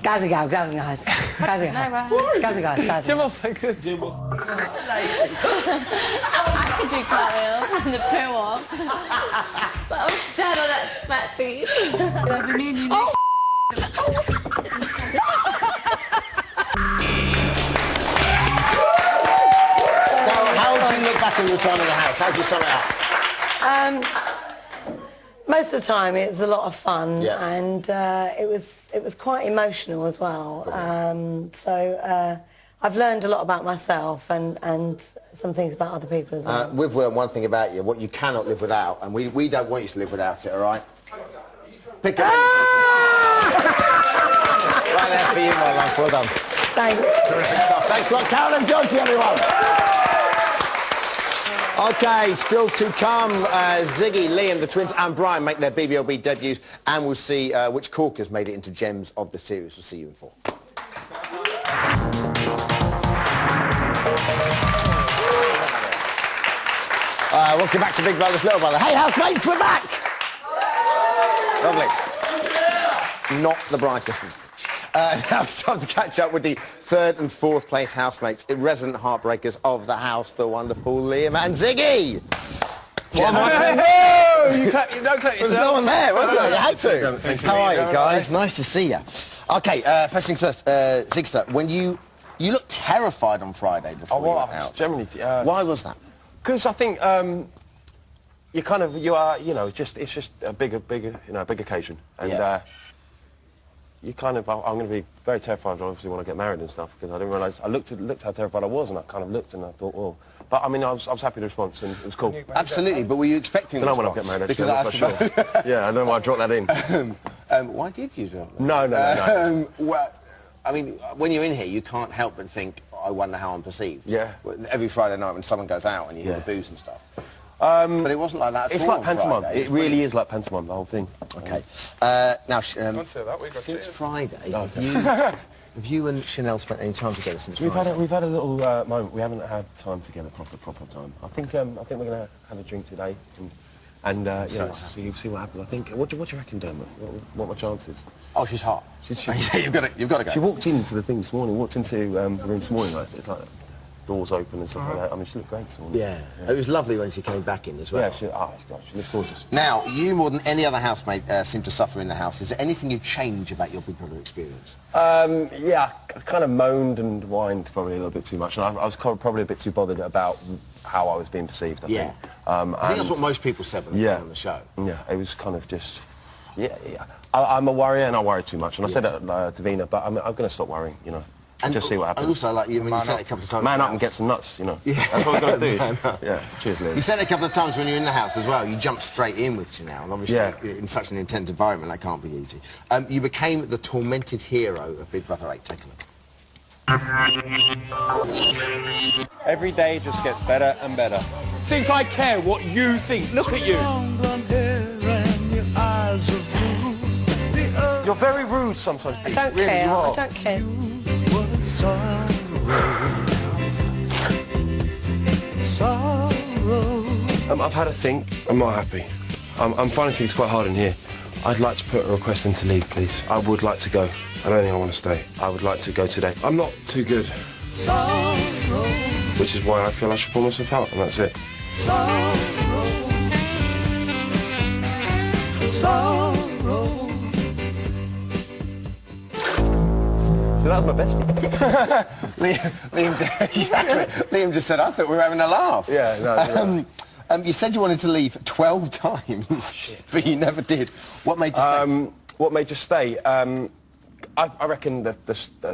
Gaza guys. Jim off, Jim off. I could do cartwheels and the poo off. But I was dead on that fat teeth. How do you look back on your time in the house? How do you sum it up? Most of the time it's a lot of fun, Yeah. and it was quite emotional as well. I've learned a lot about myself and some things about other people as well. We've learned one thing about you, what you cannot live without, and we don't want you to live without it, all right? Pick up. Right there for you, my love. Well done. Thanks. Thanks a lot, Carolyn Johnson, everyone. OK, still to come, Ziggy, Liam, the twins and Brian make their BBLB debuts, and we'll see which corkers made it into gems of the series. We'll see you in 4. Welcome back to Big Brother's Little Brother. Hey, housemates, we're back! Lovely. Not the brightest. Now it's time to catch up with the 3rd and 4th place housemates, resident heartbreakers of the house, the wonderful Liam and Ziggy. You don't clap yourself. There's no one there, was there? You had to. How are you, guys? Nice to see you. OK, first things first, Zigster, when you looked terrified on Friday before you went out. Generally, Why was that? because I think it's just a big occasion, and Yeah. I'm going to be very terrified, obviously, when I get married and stuff, because I didn't realise. I looked how terrified I was, and I kind of looked and I thought, oh. But I mean, I was happy with the response, and it was cool. Absolutely, but were you expecting I don't the know when I get response? married, actually. I'm not quite sure. Yeah, I don't know why I dropped that in. Why did you drop that? No. Well, I mean, when you're in here, you can't help but think, I wonder how I'm perceived. Yeah. Every Friday night when someone goes out and you hear the booze and stuff. But it wasn't like that at all. It's like on pantomime. Friday. It really is like pantomime, the whole thing. OK. Now, since Friday, have you and Chanel spent any time together since Friday? We've had a little moment. We haven't had time together, proper time. I think we're going to have a drink today and see what happens. I think. What do you reckon, Dermot? What are my chances? Oh, she's hot. You've got to go. She walked into the thing this morning. Walked into the room this morning. It's like doors open and stuff like that. I mean, she looked great this morning. Yeah. It was lovely when she came back in as well. Yeah, she looks gorgeous. Now, you more than any other housemate seem to suffer in the house. Is there anything you change about your Big Brother experience? Yeah, I kind of moaned and whined probably a little bit too much, and I was probably a bit too bothered about how I was being perceived, I think. I think that's what most people said when they came on the show. Yeah, it was kind of just... Yeah. I'm a worrier and I worry too much, and I said it to Davina, but I'm going to stop worrying, you know. And just see what happens. And also, like you said it a couple of times. Man up and get some nuts, you know. Yeah. That's what we've got to do. Yeah. Cheers, Liam. You said it a couple of times when you're in the house as well. You jumped straight in with Chanel, and obviously in such an intense environment, that can't be easy. You became the tormented hero of Big Brother 8. Take a look. Every day just gets better and better. Think I care what you think? Look at you. You're very rude sometimes. I don't care. I don't care. I've had a think. I'm not happy. I'm finding things quite hard in here. I'd like to put a request in to leave, please. I would like to go. I don't think I want to stay. I would like to go today. I'm not too good. Which is why I feel I should pull myself out, and that's it. So that was my best one. Liam just said, I thought we were having a laugh. Yeah, no. You said you wanted to leave 12 times, but you never did. What made you stay? What made you stay? I reckon the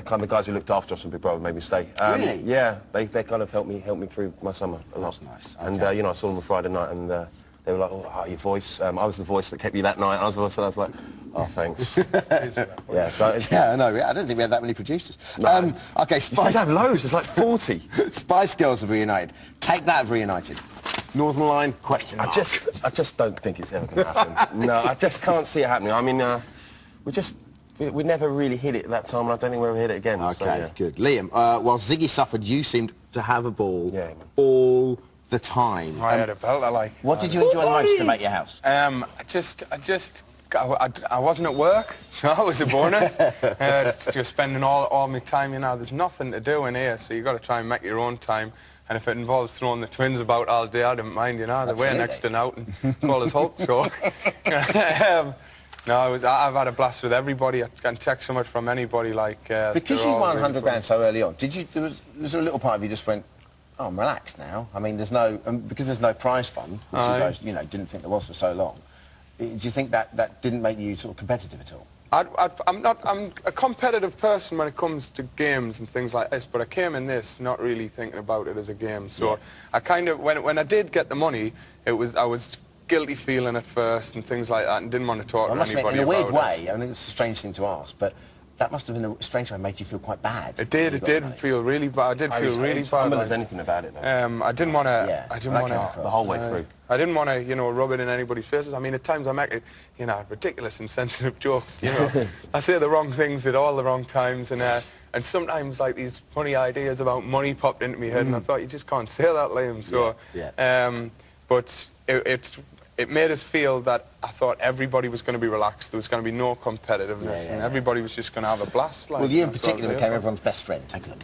kind of guys who looked after us on Big Brother made me stay. Really? Yeah, they kind of helped me through my summer a lot. That's nice. And I saw them on Friday night, and they were like, "Oh, your voice." I was the voice that kept you that night. I was like, "Oh, thanks." Yeah, so I know. I don't think we had that many producers. No. OK, Spice. You have loads. There's like 40. Spice Girls have reunited. Take that, have reunited. Northern Line, question mark. I just don't think it's ever going to happen. No, I just can't see it happening. I mean, we never really hit it that time, and I don't think we'll ever hit it again. OK, so, yeah. good. Liam, while Ziggy suffered, you seemed to have a ball all the time. I had a belt, I like. What did you enjoy the most about your house? I just I wasn't at work, so that was a bonus. Just spending all my time, you know, there's nothing to do in here, so you've got to try and make your own time. And if it involves throwing the twins about all day, I don't mind, you know. They're way next to out and call us Hulk, so... No, I've had a blast with everybody. I can take so much from anybody, like... because you won 100 grand so early on, did you... Was there a little part of you just went, oh, I'm relaxed now? I mean, there's no... because there's no prize fund, which you guys, you know, didn't think there was for so long. Do you think that didn't make you sort of competitive at all? I'm a competitive person when it comes to games and things like this, but I came in this not really thinking about it as a game. So I kind of... When I did get the money, I was guilty feeling at first and things like that, and didn't want to talk to anybody about it. In a weird way, I mean, it's a strange thing to ask, but that must have, in a strange way, made you feel quite bad. It did feel really bad. I did feel really bad. There's anything about it, though. I didn't want to... I didn't want to... The whole way through. I didn't want to, you know, rub it in anybody's faces. I mean, at times I make, you know, ridiculous and sensitive jokes, you know. I say the wrong things at all the wrong times, and sometimes, like, these funny ideas about money popped into my head, and I thought, you just can't say that, Liam. So, but it made us feel that I thought everybody was going to be relaxed, there was going to be no competitiveness, and everybody was just going to have a blast. Like, well, you in particular became everyone's best friend. Take a look.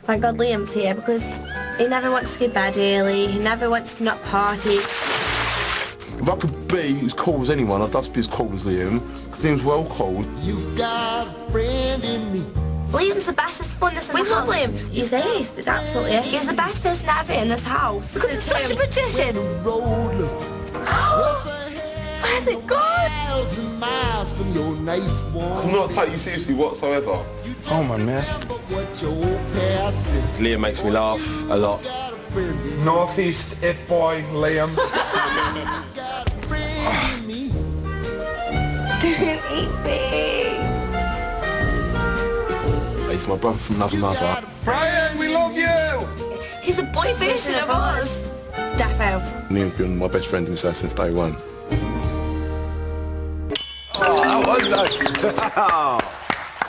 Thank God Liam's here, because he never wants to go bed early, he never wants to not party. If I could be as cool as anyone, I'd love to be as cool as Liam, because Liam's well cool. You've got a friend in me. Liam's the bestest, funnest in the house. We love Liam. He's the ace. He's absolutely ace. He's the best person ever in this house. Because he's such a magician. Where's it gone? Miles from your nice I'm not taking you seriously whatsoever. Oh, my man. Liam makes me laugh a lot. Northeast it boy, Liam. Don't eat me. He's my brother from another mother. Brian, we love you! He's a boy version of us. Defo. Liam's been my best friend since day one. Oh, that was nice.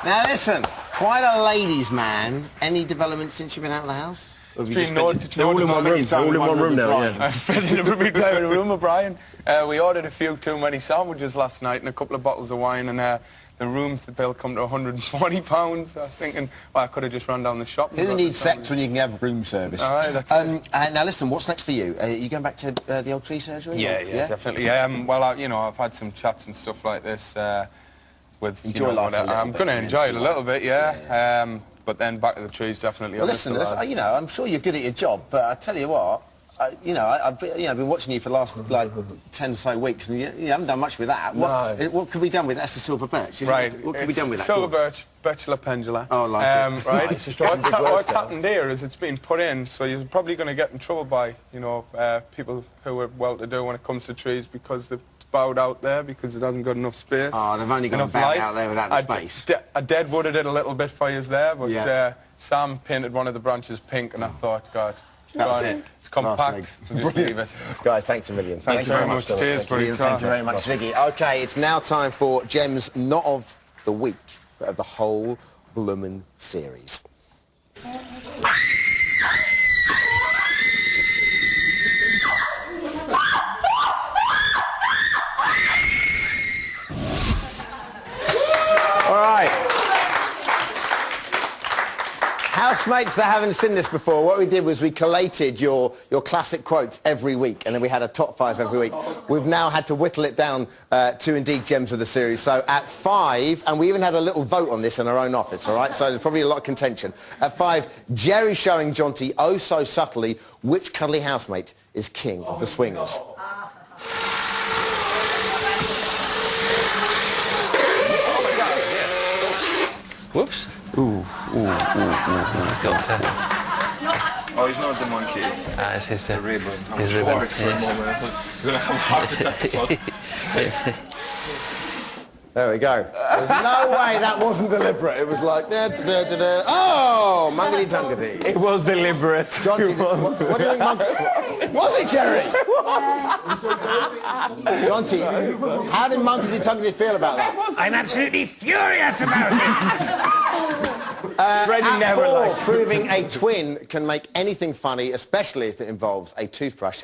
Now listen, quite a ladies' man. Any development since you've been out of the house? Or have you just They're all in one room. They're all in one room now, yeah. I'm spending every big time in a room with Brian. We ordered a few too many sandwiches last night and a couple of bottles of wine, and the room bill come to £140. I was thinking, well, I could have just run down the shop. Who needs sex when you can have room service? All right, that's now listen, what's next for you? Are you going back to the old tree surgery? Yeah, definitely. Well, you know, I've had some chats and stuff like this with... Enjoy life a little I'm going to enjoy it a little bit, yeah. But then back to the trees, definitely. Well, listen, you know, I'm sure you're good at your job, but I tell you what, I've been watching you for the last, like, 10 or so weeks, and you haven't done much with that. What could be done with that? That's the silver birch, isn't it? What could be done with that? Silver birch, Birchula pendula. Oh, like it. Right? Nice. What's happened here is it's been put in, so you're probably going to get in trouble by, you know, people who are well-to-do when it comes to trees, because they've bowed out there because it hasn't got enough space. Oh, they've only got a bow out there without the space. I deadwooded it a little bit for you there, but Sam painted one of the branches pink, and I thought, God, it's compact. So just leave it. Guys, thanks a million. Thanks very much. Cheers, buddy. Thank you very much, Ziggy. OK, it's now time for Gems not of the week, but of the whole bloomin' series. All right. Housemates that haven't seen this before, what we did was we collated your classic quotes every week, and then we had a top 5 every week. We've now had to whittle it down to indeed Gems of the series. So at 5, and we even had a little vote on this in our own office, all right? So there's probably a lot of contention. At 5, Jerry showing Jonty oh so subtly which cuddly housemate is king of the swingers. Whoops. Ooh. Oh, he's not the monkeys. It's his ribbon. His ribbon. Yes. He's going to have a heart attack. There we go. There's no way that wasn't deliberate. It was like, oh, mungity tungity. It was deliberate. Jonty, what do you think, Monkey? Was it, Jerry? Jonty, how did Mungity Tungity feel about that? I'm absolutely furious about it. At 4, proving a twin can make anything funny, especially if it involves a toothbrush